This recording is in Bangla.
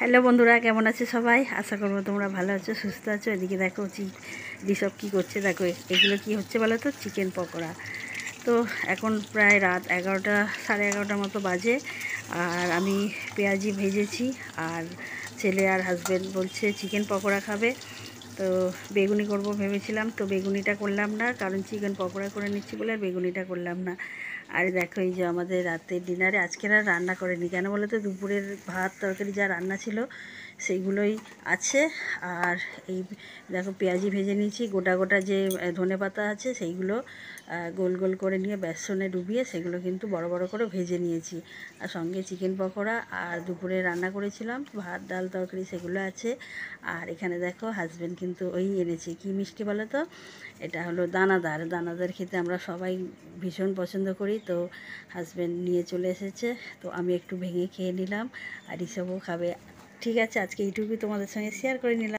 হ্যালো বন্ধুরা, কেমন আছে সবাই? আশা করবো তোমরা ভালো আছো, সুস্থ আছো। এদিকে দেখো ঋষভ কী করছে, দেখো এগুলো কি হচ্ছে বলো তো, চিকেন পকোড়া। তো এখন প্রায় রাত 11টা, সাড়ে 11টার মতো বাজে। আর আমি পেঁয়াজি ভেজেছি, আর ছেলে আর হাজব্যান্ড বলছে চিকেন পকোড়া খাবে। তো বেগুনি করব ভেবেছিলাম, তো বেগুনিটা করলাম না, কারণ চিকেন পকোড়া করে নিচ্ছি বলে আর বেগুনিটা করলাম না। আর দেখো এই যে আমাদের রাতের ডিনারে আজকের আর রান্না করেনি, কেন বলো তো, দুপুরের ভাত তরকারি যা রান্না ছিল সেইগুলোই আছে। আর এই দেখো পেঁয়াজি ভেজে নিয়েছি, গোটা গোটা যে ধনেপাতা আছে সেইগুলো গোল গোল করে নিয়ে বেসনে ডুবিয়ে সেগুলো কিন্তু বড় বড় করে ভেজে নিয়েছি। আর সঙ্গে চিকেন পকোড়া, আর দুপুরে রান্না করেছিলাম ভাত ডাল তরকারি সেগুলো আছে। আর এখানে দেখো হাজব্যান্ড কিন্তু ওই এনেছে, কি মিষ্টি বলো তো, এটা হলো দানাদার। দানাদার খেতে আমরা সবাই ভীষণ পছন্দ করি, তো হাজব্যান্ড নিয়ে চলে এসেছে, তো আমি একটু ভেঙে খেয়ে নিলাম, আর এসবও খাবে। ঠিক আছে, আজকে এইটুকুই তোমাদের সঙ্গে শেয়ার করে নিলাম।